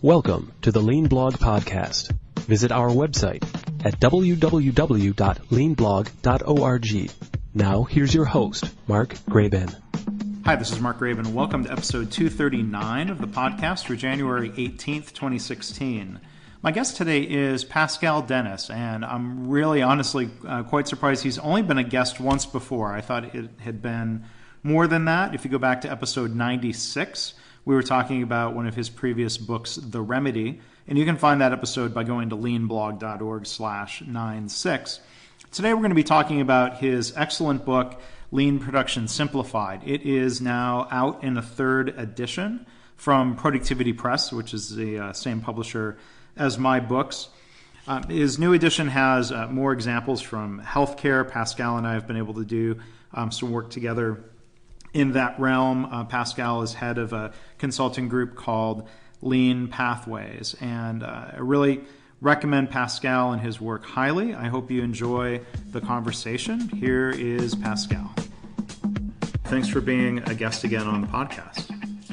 Welcome to the Lean Blog Podcast. Visit our website at www.leanblog.org. Now, here's your host, Mark Graban. Hi, this is Mark Graban. Welcome to episode 239 of the podcast for January 18th, 2016. My guest today is Pascal Dennis, and I'm really honestly quite surprised he's only been a guest once before. I thought it had been more than that. If you go back to episode 96, we were talking about one of his previous books, The Remedy, and you can find that episode by going to leanblog.org/96. Today we're going to be talking about his excellent book, Lean Production Simplified. It is now out in a third edition from Productivity Press, which is the same publisher as my books. His new edition has more examples from healthcare. Pascal and I have been able to do some work together in that realm. Pascal is head of a consulting group called Lean Pathways, and I really recommend Pascal and his work highly. I hope you enjoy the conversation. Here is Pascal. Thanks for being a guest again on the podcast.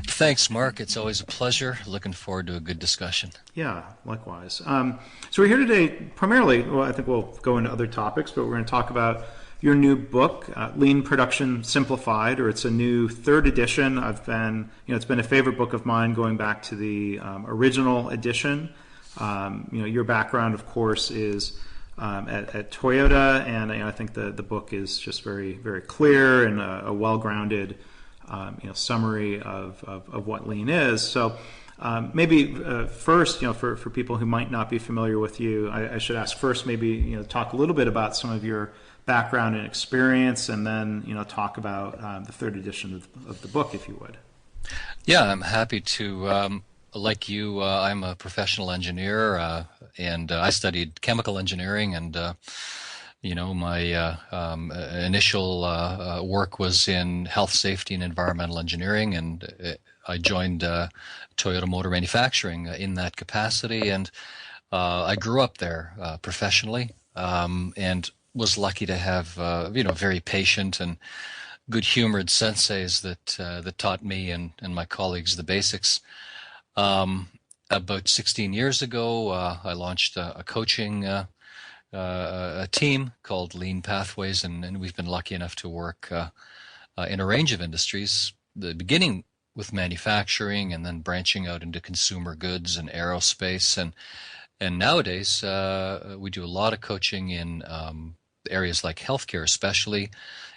Thanks, Mark. It's always a pleasure. Looking forward to a good discussion. Yeah, likewise. So we're here today primarily, well, I think we'll go into other topics, but we're going to talk about your new book, Lean Production Simplified, or it's a new third edition. It's been a favorite book of mine going back to the original edition. Your background, of course, is at Toyota, and I think the book is just very, very clear and a well-grounded summary of what Lean is. So maybe first, for people who might not be familiar with you, I should ask first, maybe talk a little bit about some of your background and experience, and then talk about the third edition of the book, if you would. Yeah, I'm happy to. Like you, I'm a professional engineer, and I studied chemical engineering, and my initial work was in health, safety, and environmental engineering, and I joined Toyota Motor Manufacturing in that capacity, and I grew up there professionally, and was lucky to have very patient and good-humored senseis that taught me and my colleagues the basics. About 16 years ago, I launched a coaching a team called Lean Pathways, and we've been lucky enough to work in a range of industries, the beginning with manufacturing and then branching out into consumer goods and aerospace. And nowadays, we do a lot of coaching in areas like healthcare, especially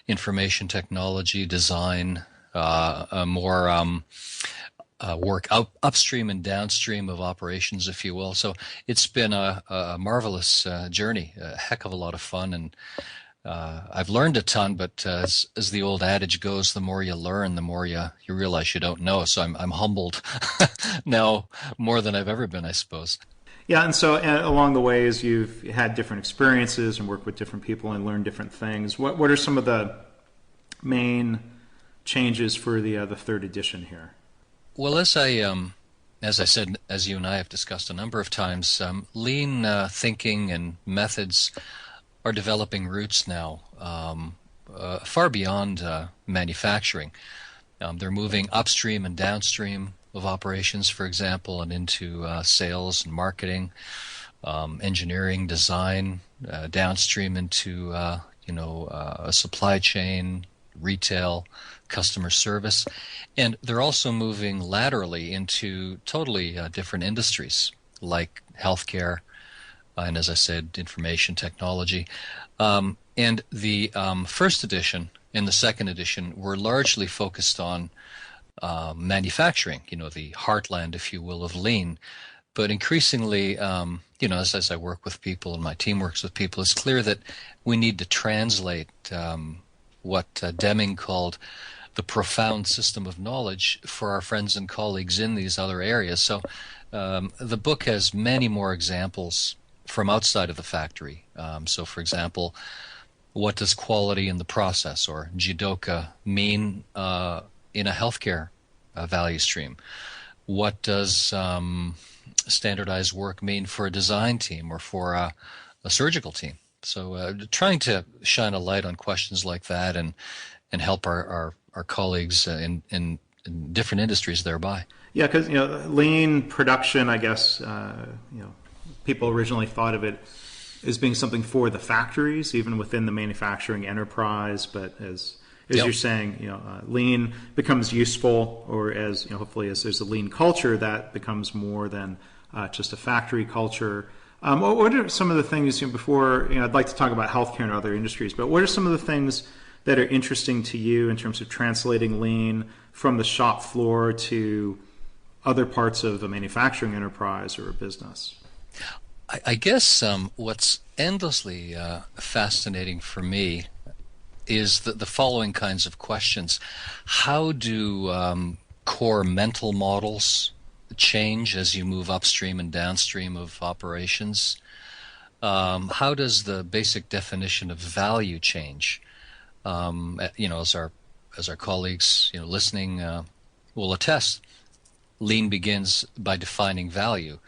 information technology, design, more work upstream and downstream of operations, if you will. So it's been a marvelous journey, a heck of a lot of fun, and I've learned a ton. But as the old adage goes, the more you learn, the more you realize you don't know. So I'm humbled now more than I've ever been, I suppose. Yeah, and so along the ways you've had different experiences and worked with different people and learned different things. What are some of the main changes for the third edition here? Well, as I said, as you and I have discussed a number of times, lean thinking and methods are developing roots now, far beyond manufacturing. They're moving upstream and downstream of operations, for example, and into sales and marketing, engineering, design, downstream into a supply chain, retail, customer service, and they're also moving laterally into totally different industries like healthcare, and as I said, information technology. And the first edition and the second edition were largely focused on manufacturing, the heartland, if you will, of Lean. But increasingly, as I work with people and my team works with people, it's clear that we need to translate what Deming called the profound system of knowledge for our friends and colleagues in these other areas. So the book has many more examples from outside of the factory. So, for example, what does quality in the process, or jidoka, mean in a healthcare value stream? What does standardized work mean for a design team or for a surgical team? So trying to shine a light on questions like that and help our colleagues in different industries thereby. Yeah, because lean production, I guess, people originally thought of it as being something for the factories, even within the manufacturing enterprise. But as Yep. you're saying, lean becomes useful, or as hopefully as there's a lean culture, that becomes more than just a factory culture. What are some of the things before? I'd like to talk about healthcare and other industries, but what are some of the things that are interesting to you in terms of translating lean from the shop floor to other parts of a manufacturing enterprise or a business? I guess what's endlessly fascinating for me is the following kinds of questions. How do core mental models change as you move upstream and downstream of operations? How does the basic definition of value change? As our colleagues listening will attest, Lean begins by defining value.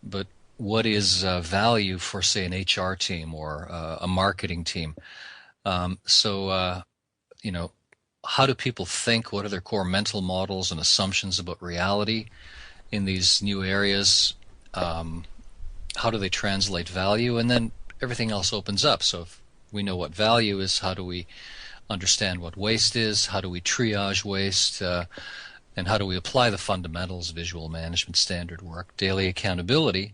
But what is value for, say, an HR team or a marketing team? How do people think? What are their core mental models and assumptions about reality in these new areas? How do they translate value? And then everything else opens up. So if we know what value is, how do we understand what waste is? How do we triage waste? And how do we apply the fundamentals, visual management, standard work, daily accountability,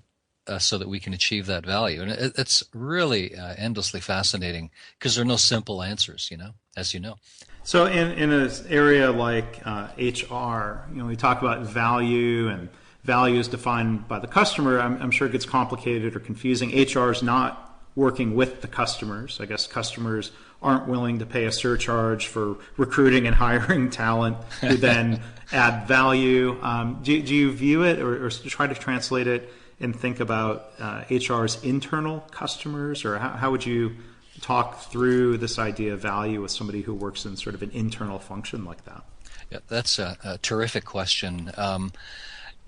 so that we can achieve that value? And it's really endlessly fascinating because there are no simple answers, as you know. So in an area like HR, we talk about value, and value is defined by the customer. I'm sure it gets complicated or confusing. HR is not working with the customers. I guess customers aren't willing to pay a surcharge for recruiting and hiring talent who then add value. Do you view it or try to translate it and think about HR's internal customers, or how would you talk through this idea of value with somebody who works in sort of an internal function like that? Yeah, that's a terrific question.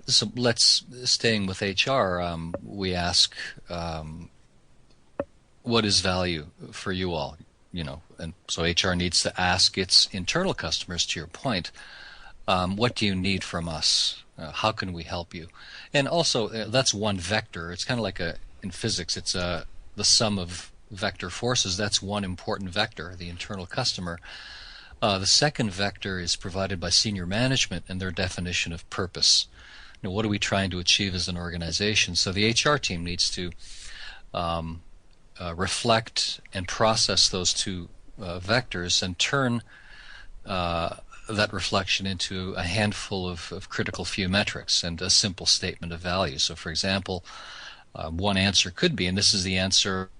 So staying with HR, we ask, what is value for you all? And so HR needs to ask its internal customers, to your point, what do you need from us? How can we help you? And also, that's one vector. It's kind of like in physics, it's the sum of vector forces. That's one important vector, the internal customer. The second vector is provided by senior management and their definition of purpose. What are we trying to achieve as an organization? So the HR team needs to reflect and process those two vectors and turn that reflection into a handful of critical few metrics and a simple statement of value. So, for example, one answer could be, and this is the answer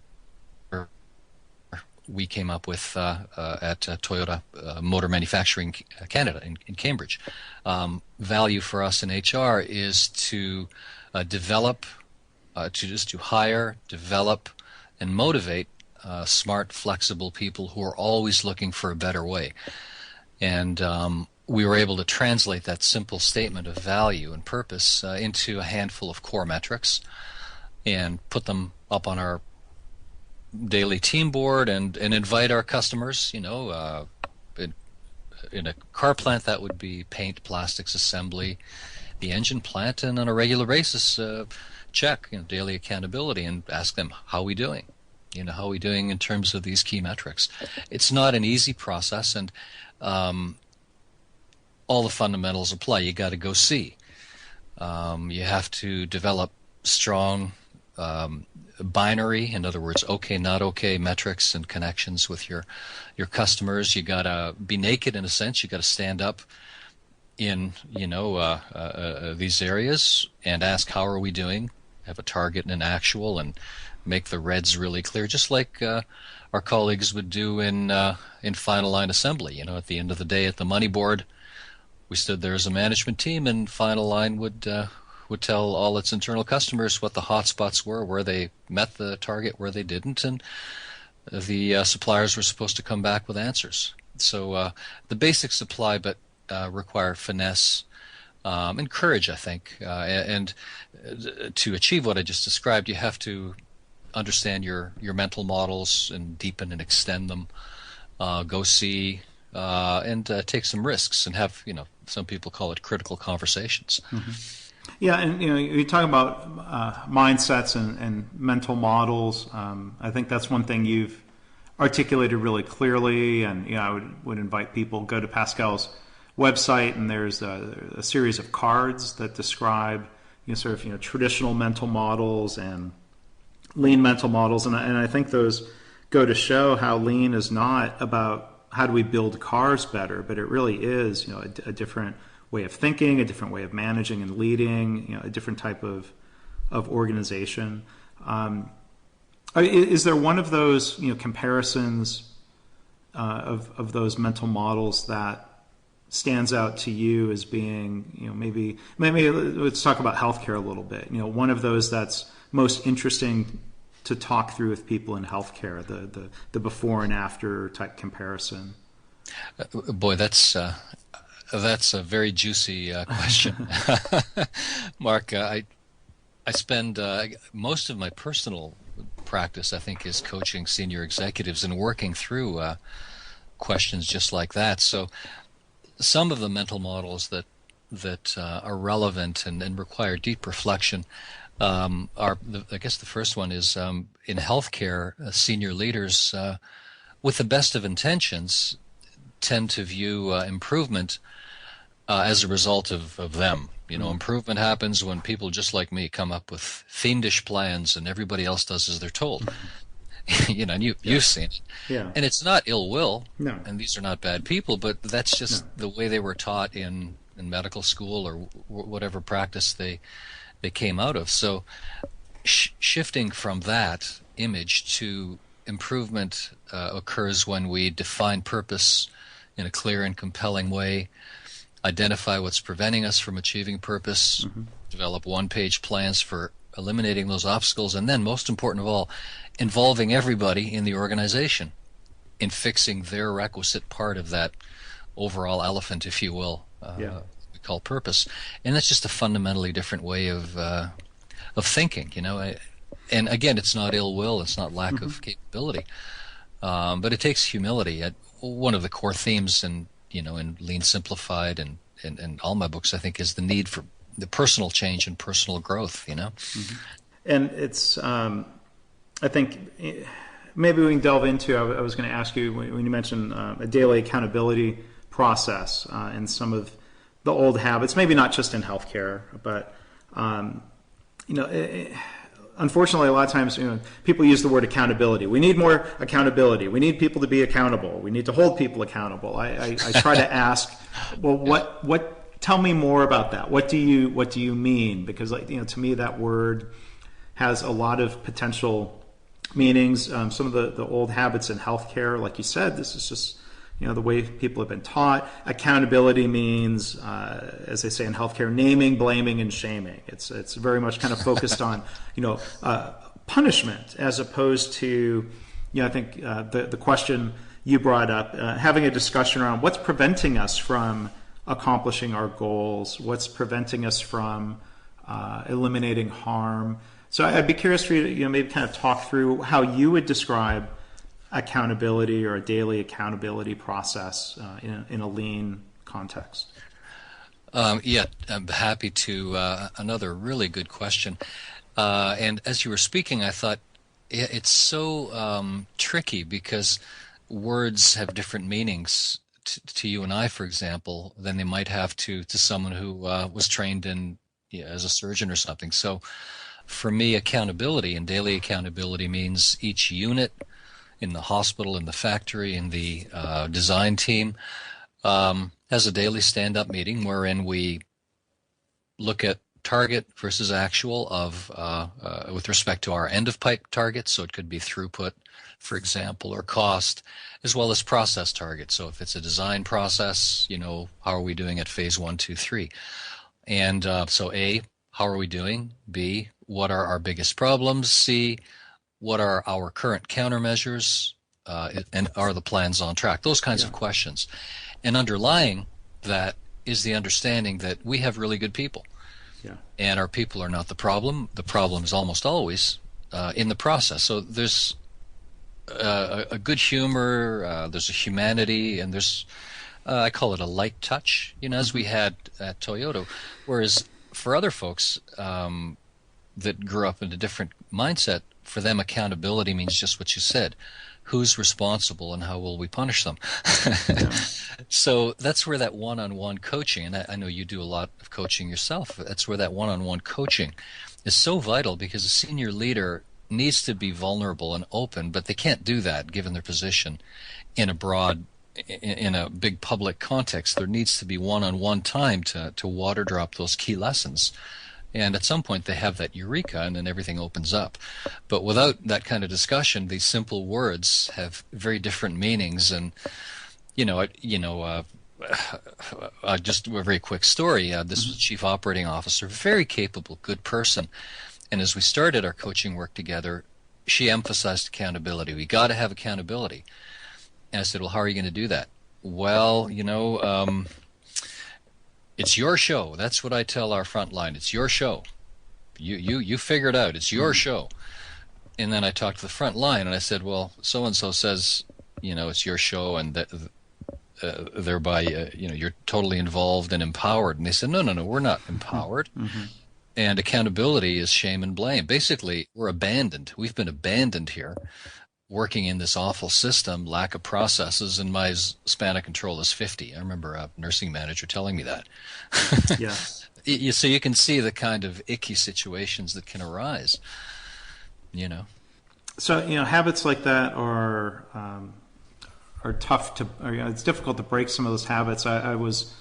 we came up with at Toyota Motor Manufacturing Canada in Cambridge. Value for us in HR is to hire, develop, and motivate smart, flexible people who are always looking for a better way. And we were able to translate that simple statement of value and purpose into a handful of core metrics and put them up on our daily team board and invite our customers. In a car plant, that would be paint, plastics, assembly, the engine plant, and on a regular basis, check daily accountability and ask them, how are we doing? How are we doing in terms of these key metrics? It's not an easy process, and all the fundamentals apply. You got to go see. You have to develop strong binary, in other words, okay, not okay metrics and connections with your customers. You got to be naked in a sense. You got to stand up in these areas and ask, how are we doing? Have a target and an actual, and make the reds really clear, just like our colleagues would do in final line assembly. At the end of the day, at the money board, we stood there as a management team, and final line would tell all its internal customers what the hot spots were, where they met the target, where they didn't, and the suppliers were supposed to come back with answers. So the basics apply, but require finesse and courage, I think. And to achieve what I just described, you have to understand your mental models and deepen and extend them. Go see and take some risks and have, some people call it critical conversations. Yeah, and you talk about mindsets and mental models. I think that's one thing you've articulated really clearly, and I would invite people go to Pascal's website, and there's a series of cards that describe traditional mental models and lean mental models, and I think those go to show how lean is not about how do we build cars better, but it really is a different way of thinking, a different way of managing and leading, a different type of organization. Is there one of those comparisons of those mental models that stands out to you as being maybe let's talk about healthcare a little bit. One of those that's most interesting to talk through with people in healthcare, the before and after type comparison. Boy, that's a very juicy question, Mark. I spend most of my personal practice, I think, is coaching senior executives and working through questions just like that. So some of the mental models that are relevant and require deep reflection I guess the first one is in healthcare, senior leaders, with the best of intentions, tend to view improvement as a result of them. Improvement happens when people just like me come up with fiendish plans and everybody else does as they're told. And you've seen it. Yeah. And it's not ill will. No. And these are not bad people, but that's just the way they were taught in medical school or whatever practice they came out of. So shifting from that image to improvement occurs when we define purpose in a clear and compelling way, identify what's preventing us from achieving purpose, develop one-page plans for eliminating those obstacles, and then, most important of all, involving everybody in the organization in fixing their requisite part of that overall elephant, if you will, we call purpose. And that's just a fundamentally different way of thinking, And again, it's not ill will, it's not lack of capability, but it takes humility. One of the core themes in Lean Simplified and all my books, I think, is the need for the personal change and personal growth, And it's, I think, maybe we can delve into, I was going to ask you, when you mentioned a daily accountability process and some of the old habits, maybe not just in healthcare, but, unfortunately, a lot of times, people use the word accountability. We need more accountability. We need people to be accountable. We need to hold people accountable. I try to ask, well, what? Tell me more about that. What do you mean? Because to me, that word has a lot of potential meanings. Some of the old habits in healthcare, like you said, this is just the way people have been taught. Accountability means, as they say in healthcare, naming, blaming, and shaming. It's very much kind of focused on punishment as opposed to I think the question you brought up, having a discussion around what's preventing us from accomplishing our goals, what's preventing us from eliminating harm. So I'd be curious for you to maybe kind of talk through how you would describe accountability or a daily accountability process in a lean context. Yeah, I'm happy to. Another really good question. And as you were speaking, I thought it's so tricky because words have different meanings to you and I, for example, than they might have to someone who was trained in as a surgeon or something. So for me, accountability and daily accountability means each unit in the hospital, in the factory, in the design team has a daily stand-up meeting wherein we look at target versus actual of with respect to our end-of-pipe targets. So it could be throughput, for example, or cost, as well as process targets. So if it's a design process, how are we doing at phase 1, 2, 3? And so A, how are we doing? B, what are our biggest problems? C, what are our current countermeasures? And are the plans on track? Those kinds of questions. And underlying that is the understanding that we have really good people. Yeah. And our people are not the problem. The problem is almost always in the process. So there's a good humor, there's a humanity, and there's I call it a light touch, as we had at Toyota. Whereas for other folks that grew up in a different mindset, for them accountability means just what you said. Who's responsible and how will we punish them? Yeah. So that's where that one-on-one coaching, and I know you do a lot of coaching yourself, that's where that one-on-one coaching is so vital, because a senior leader needs to be vulnerable and open, but they can't do that given their position in a big public context. There needs to be one-on-one time to water drop those key lessons. And at some point they have that eureka, and then everything opens up. But without that kind of discussion, these simple words have very different meanings. And just a very quick story. This was Chief Operating Officer, very capable, good person. And as we started our coaching work together, she emphasized accountability. We got to have accountability. And I said, well, how are you going to do that? Well, it's your show. That's what I tell our front line. It's your show. You figure it out. It's your show. And then I talked to the front line, and I said, well, so-and-so says, it's your show, and thereby, you're totally involved and empowered. And they said, no, we're not empowered. Mm-hmm. And accountability is shame and blame. Basically, we're abandoned. We've been abandoned here, working in this awful system, lack of processes, and my span of control is 50. I remember a nursing manager telling me that. Yeah. So you can see the kind of icky situations that can arise, So, habits like that are tough to, it's difficult to break some of those habits. I was,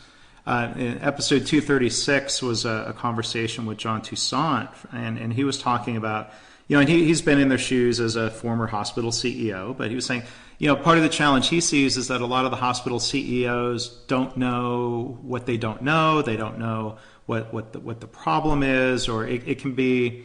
in episode 236 was a conversation with John Toussaint, and he was talking about, and he's been in their shoes as a former hospital CEO, but he was saying, part of the challenge he sees is that a lot of the hospital CEOs don't know what they don't know. They don't know what the problem is, or it can be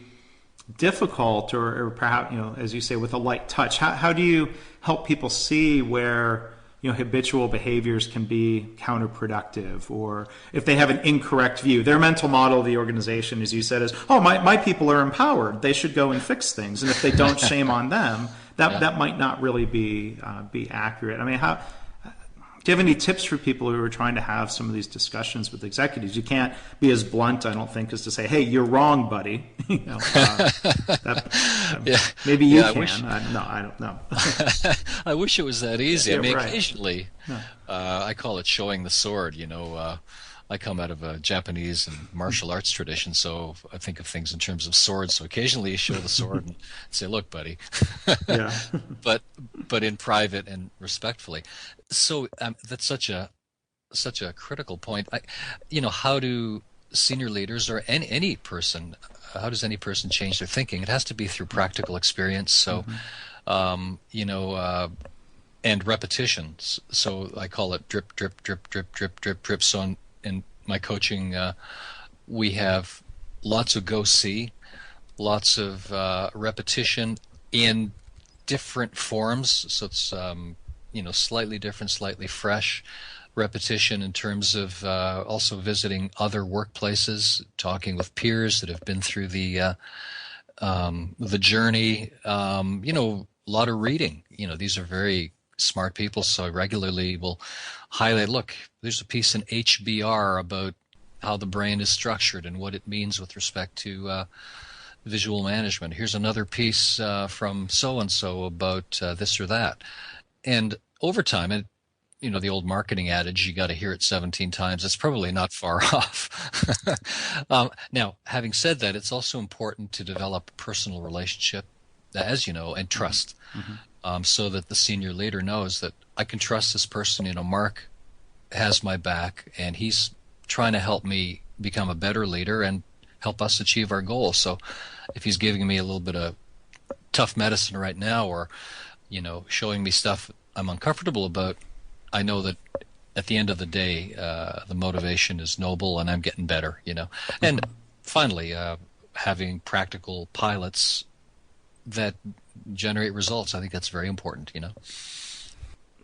difficult, or perhaps, as you say, with a light touch. How do you help people see where habitual behaviors can be counterproductive, or if they have an incorrect view? Their mental model of the organization, as you said, is, oh, my people are empowered. They should go and fix things. And if they don't, shame on them. That might not really be accurate. I mean, do you have any tips for people who are trying to have some of these discussions with executives? You can't be as blunt, I don't think, as to say, hey, you're wrong, buddy. Maybe you can. I don't know. I wish it was that easy. Yeah, I mean, right. Occasionally, I call it showing the sword. I come out of a Japanese and martial arts tradition, so I think of things in terms of swords. So occasionally you show the sword and say, look, buddy. Yeah. but in private and respectfully. So that's such a critical point. How do senior leaders, or any person, how does any person change their thinking? It has to be through practical experience. So, and repetition. So I call it drip, drip, drip, drip, drip, drip, drip. So in my coaching, we have lots of go see, lots of repetition in different forms. So it's slightly different, slightly fresh. Repetition in terms of also visiting other workplaces, talking with peers that have been through the journey. A lot of reading. These are very smart people, so I regularly will highlight, look, there's a piece in HBR about how the brain is structured and what it means with respect to visual management. Here's another piece from so-and-so about this or that. And over time, the old marketing adage, you got to hear it 17 times. It's probably not far off. Now, having said that, it's also important to develop a personal relationship, as you know, and trust. Mm-hmm. So that the senior leader knows that I can trust this person. Mark has my back, and he's trying to help me become a better leader and help us achieve our goals. So if he's giving me a little bit of tough medicine right now, or showing me stuff I'm uncomfortable about, I know that at the end of the day, the motivation is noble and I'm getting better, And finally, having practical pilots that generate results, I think that's very important,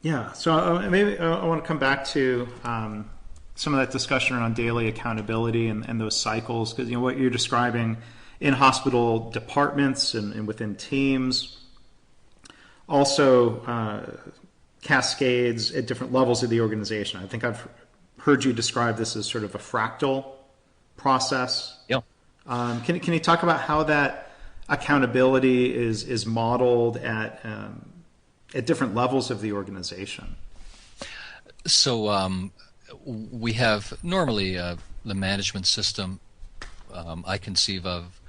Yeah. So maybe I want to come back to some of that discussion around daily accountability and those cycles, because what you're describing in hospital departments and within teams, also cascades at different levels of the organization. I think I've heard you describe this as sort of a fractal process. Yeah. Can you talk about how that accountability is modeled at different levels of the organization? So we have normally the management system I conceive of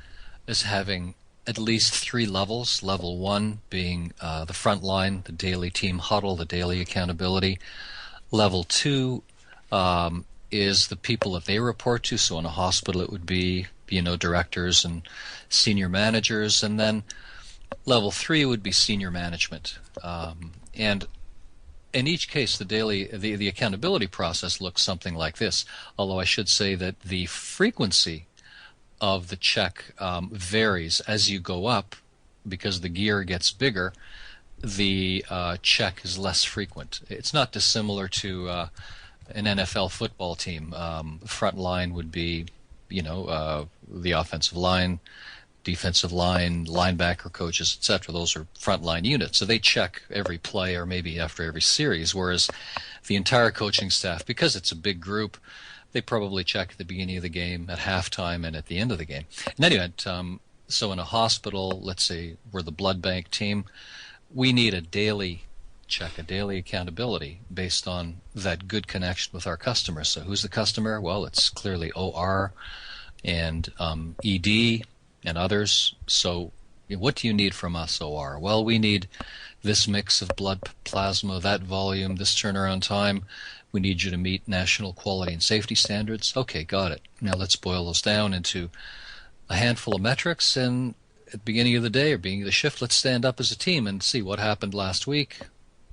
as having at least 3 levels. Level 1 being the front line, the daily team huddle, the daily accountability. Level 2 is the people that they report to. So in a hospital it would be, directors and senior managers. And then level 3 would be senior management. And in each case, the accountability process looks something like this. Although I should say that the frequency of the check varies as you go up, because the gear gets bigger. The check is less frequent. It's not dissimilar to an NFL football team. Front line would be, the offensive line, defensive line, linebacker coaches, etc. Those are frontline units. So they check every play or maybe after every series, whereas the entire coaching staff, because it's a big group, they probably check at the beginning of the game, at halftime, and at the end of the game. In any event, so in a hospital, let's say we're the blood bank team, we need a daily check, a daily accountability based on that good connection with our customers. So who's the customer? Well, it's clearly OR and ED and others. So what do you need from us, OR? Well, we need this mix of blood plasma, that volume, this turnaround time. We need you to meet national quality and safety standards. Okay, got it. Now let's boil those down into a handful of metrics, and at the beginning of the day or beginning of the shift, let's stand up as a team and see what happened last week,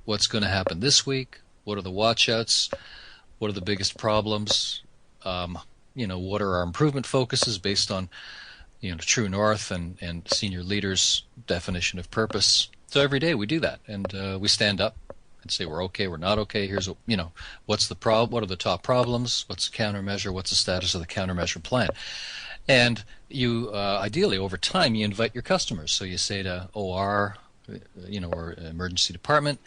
what's going to happen this week, what are the watchouts, what are the biggest problems, what are our improvement focuses based on True North and senior leaders' definition of purpose. So every day we do that, and we stand up and say we're okay, we're not okay. Here's what's the problem? What are the top problems? What's the countermeasure? What's the status of the countermeasure plan? And you ideally over time you invite your customers. So you say to OR, or emergency department,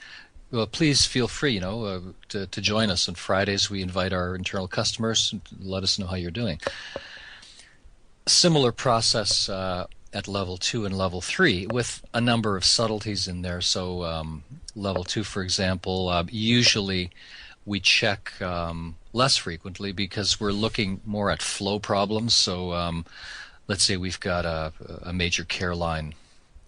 well, please feel free, to join us on Fridays. We invite our internal customers and let us know how you're doing. Similar process at level 2 and level 3 with a number of subtleties in there. So level 2, for example, usually we check less frequently because we're looking more at flow problems. So let's say we've got a major care line,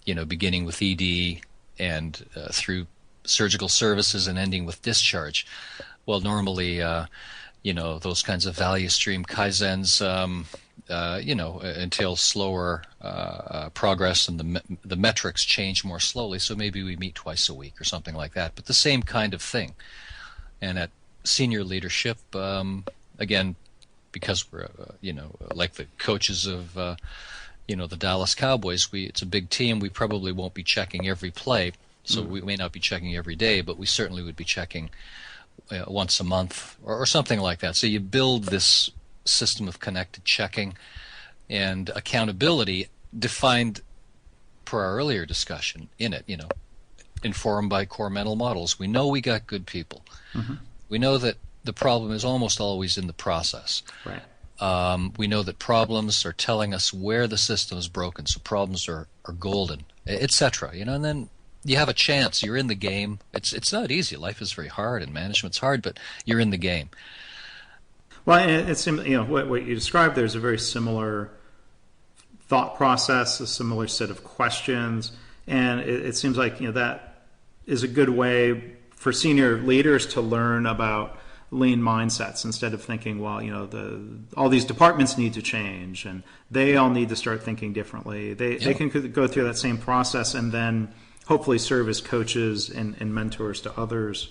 beginning with ED and through surgical services and ending with discharge. Well, normally, those kinds of value stream kaizens, entail slower progress, and the metrics change more slowly. So maybe we meet twice a week or something like that. But the same kind of thing. And at senior leadership, again, because we're like the coaches of the Dallas Cowboys, it's a big team. We probably won't be checking every play. So we may not be checking every day, but we certainly would be checking once a month or something like that. So you build this system of connected checking and accountability defined per our earlier discussion in it, informed by core mental models. We know we got good people. Mm-hmm. We know that the problem is almost always in the process. Right. We know that problems are telling us where the system is broken, so problems are golden, etc. And then you have a chance. You're in the game. It's not easy. Life is very hard, and management's hard, but you're in the game. Well, it's what you described. There's a very similar thought process, a similar set of questions, and it seems like that is a good way for senior leaders to learn about lean mindsets instead of thinking, well, all these departments need to change and they all need to start thinking differently. They can go through that same process and then hopefully serve as coaches and mentors to others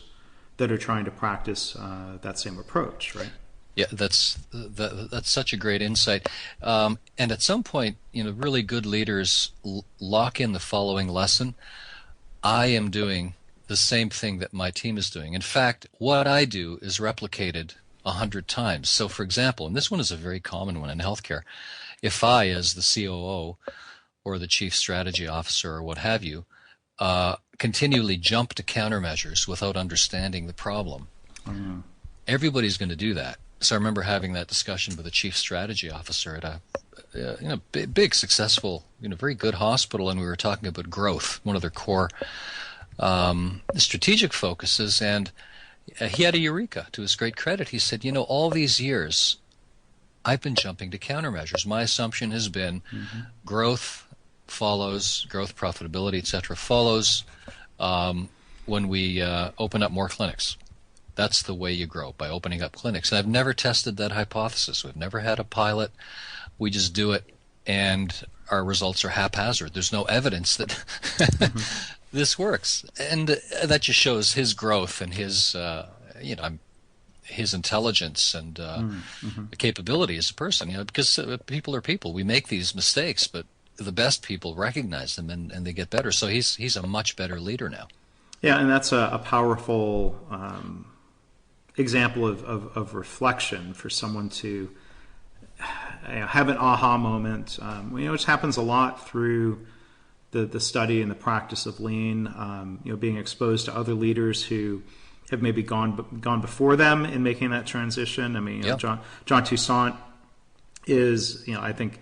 that are trying to practice that same approach, right? Yeah, that's such a great insight. And at some point, really good leaders lock in the following lesson. I am doing the same thing that my team is doing. In fact, what I do is replicated 100 times. So, for example, and this one is a very common one in healthcare, if I, as the COO or the chief strategy officer or what have you, continually jump to countermeasures without understanding the problem. Mm. Everybody's going to do that. So I remember having that discussion with a chief strategy officer at a big, successful, very good hospital, and we were talking about growth, one of their core strategic focuses, and he had a eureka. To his great credit, he said, all these years I've been jumping to countermeasures. My assumption has been growth follows, growth, profitability, etc., follows when we open up more clinics. That's the way you grow, by opening up clinics. And I've never tested that hypothesis. We've never had a pilot. We just do it, and our results are haphazard. There's no evidence that this works. And that just shows his growth and his, his intelligence and capability as a person. Because people are people. We make these mistakes, but the best people recognize them and they get better. So he's a much better leader now. Yeah, and that's a powerful example of reflection for someone to have an aha moment, which happens a lot through the study and the practice of Lean. Being exposed to other leaders who have maybe gone before them in making that transition. I mean, John Toussaint is, I think,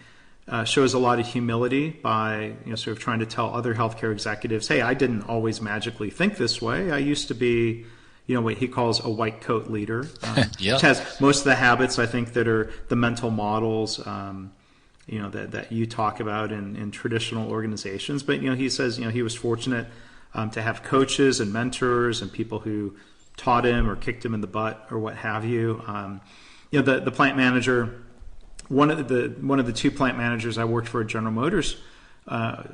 shows a lot of humility by sort of trying to tell other healthcare executives, hey, I didn't always magically think this way. I used to be what he calls a white coat leader, which has most of the habits, I think, that are the mental models, that you talk about in traditional organizations. But, he says, he was fortunate to have coaches and mentors and people who taught him or kicked him in the butt or what have you. The plant manager, one of the two plant managers I worked for at General Motors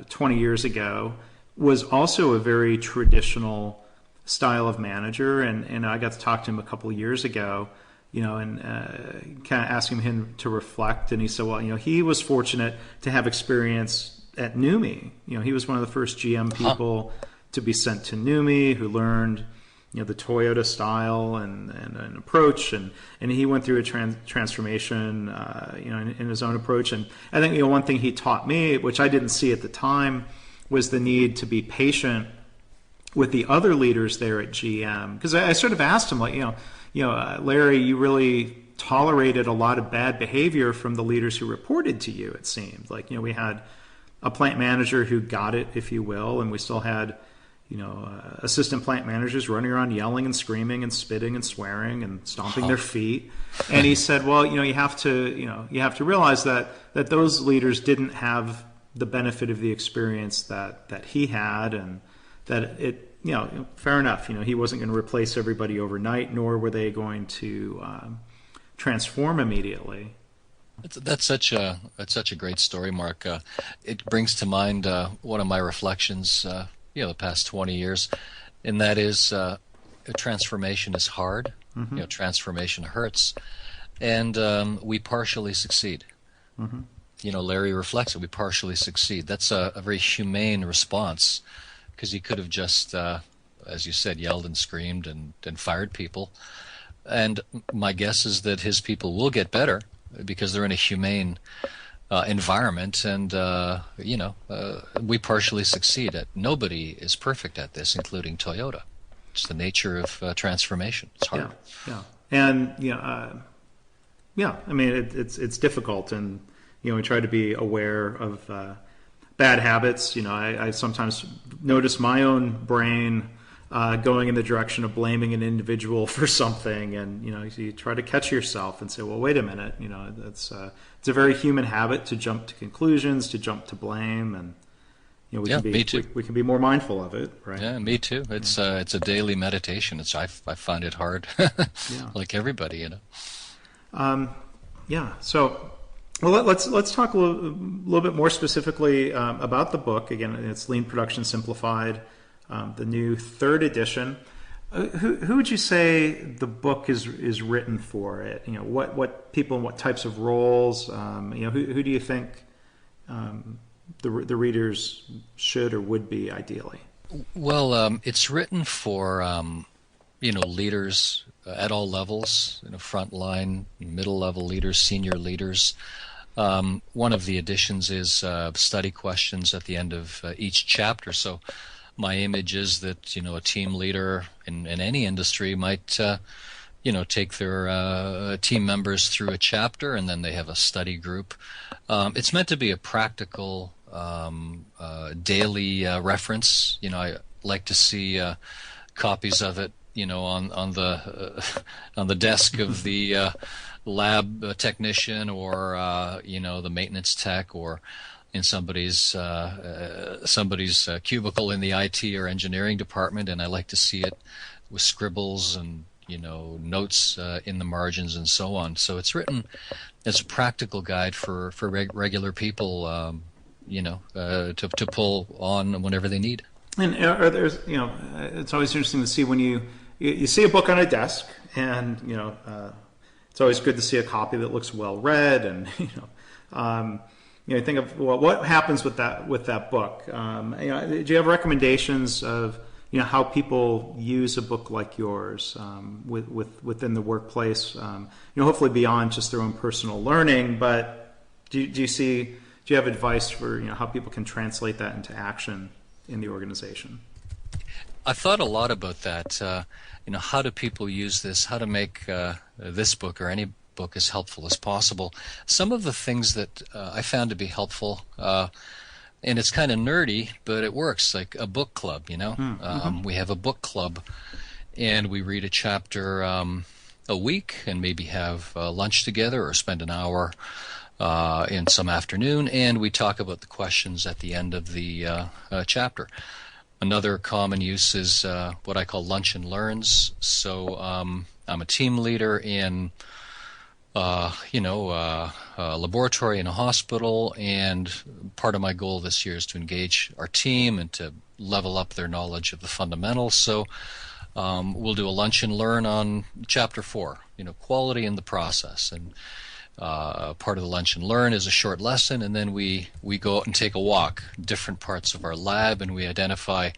20 years ago, was also a very traditional style of manager, and I got to talk to him a couple of years ago, and kind of asking him to reflect, and he said, well, he was fortunate to have experience at NUMMI. He was one of the first GM people to be sent to NUMMI, who learned the Toyota style and approach, and he went through a transformation in his own approach. And I think one thing he taught me, which I didn't see at the time, was the need to be patient with the other leaders there at GM, because I sort of asked him, like, Larry, you really tolerated a lot of bad behavior from the leaders who reported to you. It seemed like we had a plant manager who got it, if you will, and we still had assistant plant managers running around yelling and screaming and spitting and swearing and stomping their feet. And he said, well, you have to realize that those leaders didn't have the benefit of the experience that he had, and that it, fair enough, he wasn't going to replace everybody overnight, nor were they going to transform immediately. That's such a great story, Mark. It brings to mind one of my reflections, the past 20 years, and that is transformation is hard. Transformation hurts, and we partially succeed. Larry reflects it. We partially succeed. That's a very humane response, because he could have just, as you said, yelled and screamed and fired people. And my guess is that his people will get better because they're in a humane environment, and we partially succeed at. Nobody is perfect at this, including Toyota. It's the nature of transformation. It's hard. Yeah. And I mean, it's difficult, and we try to be aware of bad habits. I sometimes notice my own brain going in the direction of blaming an individual for something, and you try to catch yourself and say, well, wait a minute, it's a very human habit to jump to conclusions, to jump to blame, and me too. We can be more mindful of it, right? Yeah, me too. It's a daily meditation. I find it hard, like everybody, So, well, let's talk a little bit more specifically about the book. Again, it's Lean Production Simplified, the new 3rd edition. Who would you say the book is written for? It, what people and what types of roles? Who do you think the readers should or would be ideally? Well, it's written for leaders at all levels, frontline, middle level leaders, senior leaders. One of the additions is study questions at the end of each chapter. So my image is that, a team leader in any industry might, take their team members through a chapter, and then they have a study group. It's meant to be a practical daily reference. I like to see copies of it, on the desk of the lab technician, or the maintenance tech, or in somebody's cubicle in the IT or engineering department, and I like to see it with scribbles and notes in the margins and so on. So it's written as a practical guide for regular people, to pull on whenever they need. And there's, it's always interesting to see when you see a book on a desk, and it's always good to see a copy that looks well read, and think of what happens with that book. Do you have recommendations of how people use a book like yours within the workplace? Hopefully beyond just their own personal learning, but do you have advice for how people can translate that into action in the organization? I thought a lot about that. How do people use this? How to make this book or any book as helpful as possible? Some of the things that I found to be helpful, and it's kind of nerdy, but it works, like a book club. We have a book club, and we read a chapter a week, and maybe have lunch together, or spend an hour in some afternoon, and we talk about the questions at the end of the chapter. Another common use is what I call lunch and learns. So I'm a team leader in a laboratory in a hospital, and part of my goal this year is to engage our team and to level up their knowledge of the fundamentals. So we'll do a lunch and learn on chapter 4, quality in the process, and part of the lunch and learn is a short lesson, and then we go out and take a walk, different parts of our lab, and we identify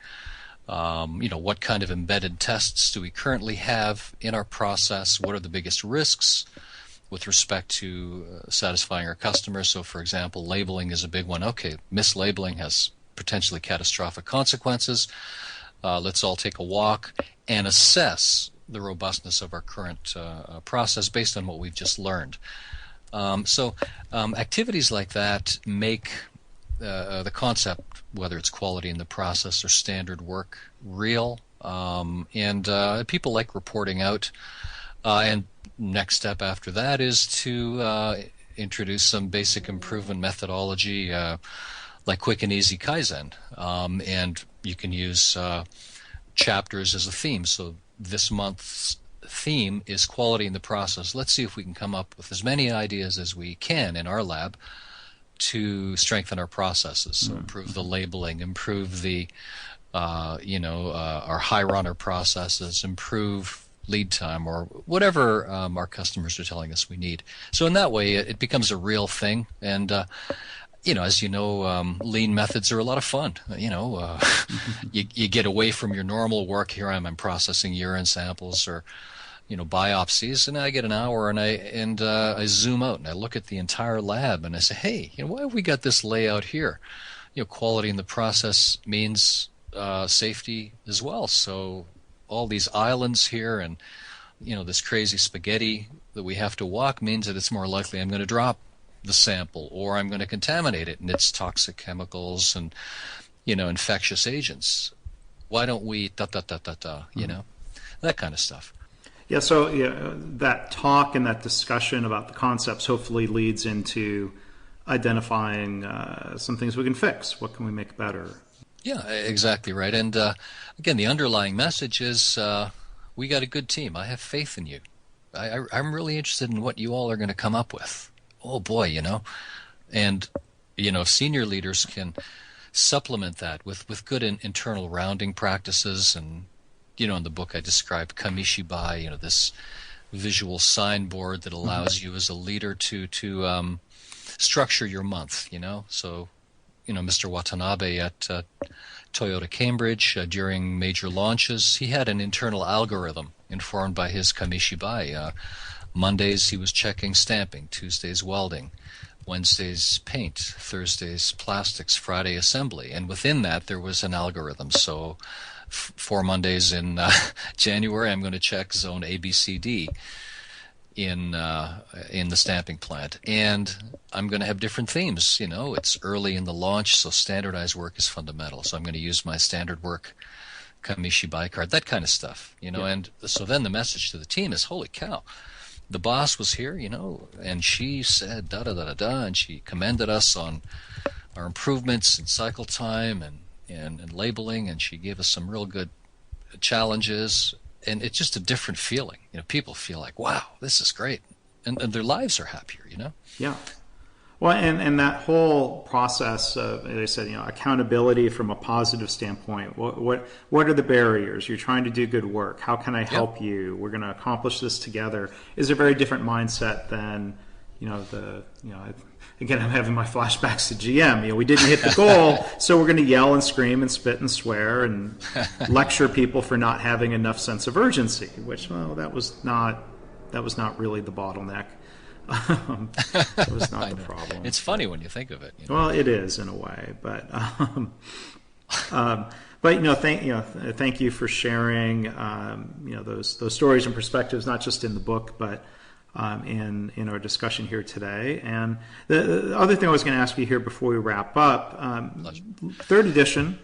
what kind of embedded tests do we currently have in our process, what are the biggest risks with respect to satisfying our customers. So, for example, labeling is a big one. Okay, mislabeling has potentially catastrophic consequences. Let's all take a walk and assess the robustness of our current process based on what we've just learned. So activities like that make the concept, whether it's quality in the process or standard work, real. And people like reporting out. And next step after that is to introduce some basic improvement methodology, like quick and easy Kaizen. And you can use chapters as a theme. So this month's theme is quality in the process. Let's see if we can come up with as many ideas as we can in our lab to strengthen our processes. So improve the labeling, improve the our high runner processes, improve lead time, or whatever our customers are telling us we need. So in that way, it becomes a real thing. And as you know, lean methods are a lot of fun. You get away from your normal work. Here I'm processing urine samples or biopsies, and I get an hour, and I zoom out and I look at the entire lab, and I say, hey, why have we got this layout here? Quality in the process means safety as well. So all these islands here, and this crazy spaghetti that we have to walk means that it's more likely I'm going to drop the sample, or I'm going to contaminate it, and it's toxic chemicals and infectious agents. Why don't we that kind of stuff. Yeah, so that talk and that discussion about the concepts hopefully leads into identifying some things we can fix. What can we make better? Yeah, exactly right. And again, the underlying message is we got a good team. I have faith in you. I'm really interested in what you all are going to come up with. Oh boy, And if senior leaders can supplement that with good internal rounding practices, and in the book I described kamishibai, this visual signboard that allows you as a leader to structure your month. So Mr. Watanabe at Toyota Cambridge during major launches, he had an internal algorithm informed by his kamishibai. Mondays he was checking stamping, Tuesdays welding, Wednesdays paint, Thursdays plastics, Friday assembly, and within that there was an algorithm. So 4 Mondays in January, I'm going to check zone A, B, C, D in the stamping plant, and I'm going to have different themes. It's early in the launch, so standardized work is fundamental. So I'm going to use my standard work Kamishi bicarb, that kind of stuff. And so then the message to the team is, holy cow, the boss was here, and she said da da da da da, and she commended us on our improvements in cycle time and labeling, and she gave us some real good challenges. And it's just a different feeling. People feel like, wow, this is great. And their lives are happier, Yeah. Well, and that whole process of, as I said, accountability from a positive standpoint. What are the barriers? You're trying to do good work. How can I help you? We're going to accomplish this together. Is a very different mindset than, again, I'm having my flashbacks to GM. We didn't hit the goal, so we're going to yell and scream and spit and swear and lecture people for not having enough sense of urgency. Which, well, that was not really the bottleneck. That was not the problem. It's funny when you think of it. Well, it is in a way, but thank you for sharing those stories and perspectives, not just in the book, but in our discussion here today. And the other thing I was going to ask you here before we wrap up, third edition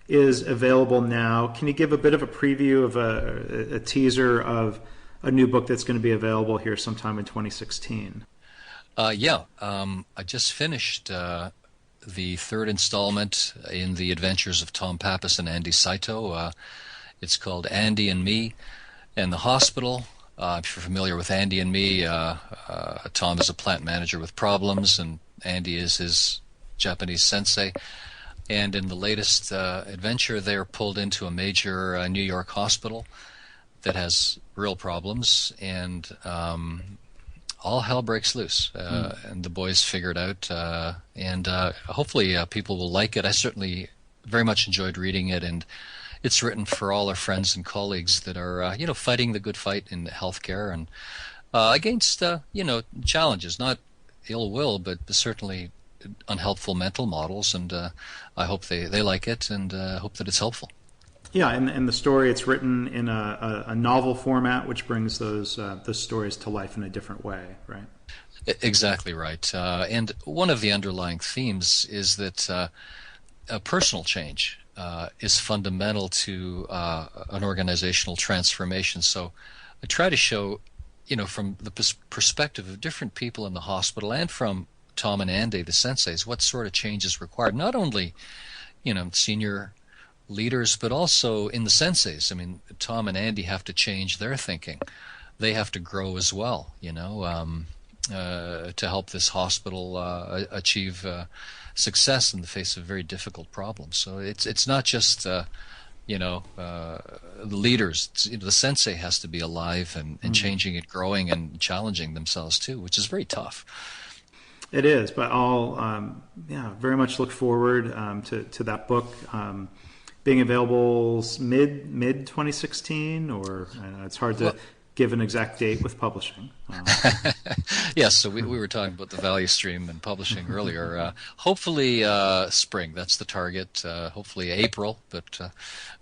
is available now. Can you give a bit of a preview of a teaser of a new book that's going to be available here sometime in 2016? I just finished the third installment in the adventures of Tom Pappas and Andy Saito. It's called Andy and Me and the Hospital. If you're familiar with Andy and Me, Tom is a plant manager with problems, and Andy is his Japanese sensei. And in the latest adventure, they're pulled into a major New York hospital that has real problems, and all hell breaks loose. And the boys figure it out, and hopefully people will like it. I certainly very much enjoyed reading it, and it's written for all our friends and colleagues that are, fighting the good fight in healthcare and against, challenges, not ill will, but certainly unhelpful mental models. And I hope they like it, and hope that it's helpful. Yeah, and the story, it's written in a novel format, which brings those stories to life in a different way, right? Exactly right. And one of the underlying themes is that personal change is fundamental to an organizational transformation. So I try to show, from the perspective of different people in the hospital and from Tom and Andy, the senseis, what sort of change is required. Not only, senior leaders, but also in the senseis. I mean, Tom and Andy have to change their thinking. They have to grow as well, to help this hospital achieve success in the face of very difficult problems. So it's not just the leaders. The sensei has to be alive and changing and growing and challenging themselves too, which is very tough. It is, but I'll very much look forward to that book being available mid 2016, or it's hard to give an exact date with publishing. Yes, so we were talking about the value stream and publishing earlier. Hopefully spring, that's the target. Hopefully April, but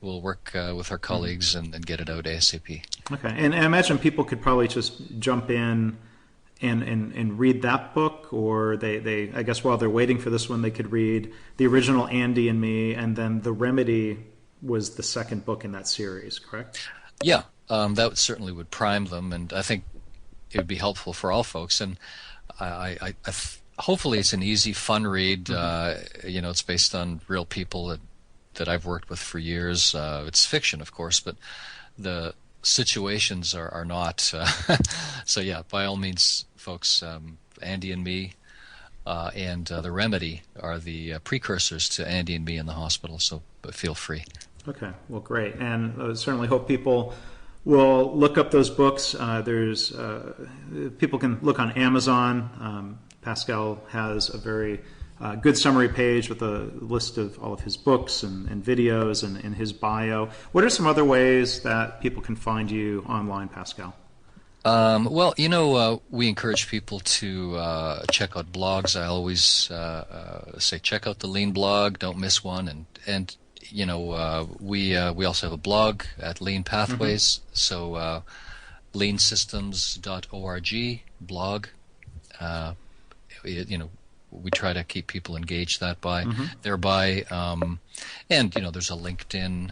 we'll work with our colleagues and get it out ASAP. Okay, and I imagine people could probably just jump in and read that book, or they I guess while they're waiting for this one, they could read the original Andy and Me, and then The Remedy was the second book in that series, correct? Yeah. That certainly would prime them, and I think it would be helpful for all folks. And I hopefully it's an easy, fun read. It's based on real people that I've worked with for years. It's fiction, of course, but the situations are not. So yeah, by all means, folks, Andy and Me and The Remedy are the precursors to Andy and Me in the hospital. So feel free. Okay, well, great, and I certainly hope people will look up those books. There's people can look on Amazon. Pascal has a very good summary page with a list of all of his books and videos and his bio. What are some other ways that people can find you online, Pascal? Well, we encourage people to check out blogs. I always say check out the Lean blog. Don't miss one. And we also have a blog at Lean Pathways. So leansystems.org blog. We try to keep people engaged thereby. And there's a LinkedIn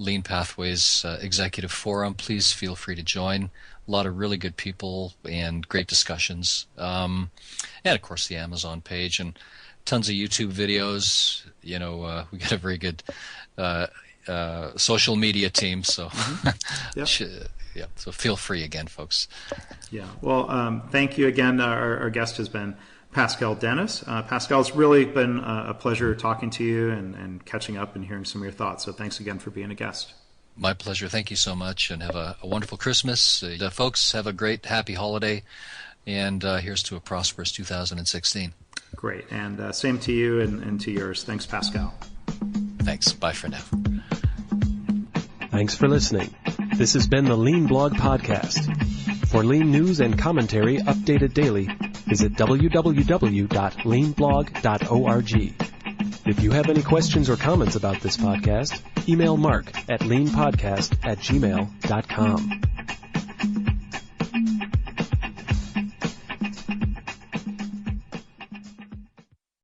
Lean Pathways Executive Forum. Please feel free to join. A lot of really good people and great discussions. And of course the Amazon page and tons of YouTube videos. We got a very good social media team. So so feel free again, folks. Yeah. Well, thank you again. Our guest has been Pascal Dennis. Pascal, it's really been a pleasure talking to you and catching up and hearing some of your thoughts. So thanks again for being a guest. My pleasure. Thank you so much, and have a wonderful Christmas. Folks, have a great, happy holiday, and here's to a prosperous 2016. Great. And same to you and to yours. Thanks, Pascal. Thanks. Bye for now. Thanks for listening. This has been the Lean Blog Podcast. For Lean news and commentary updated daily, visit www.leanblog.org. If you have any questions or comments about this podcast, email Mark at leanpodcast@gmail.com.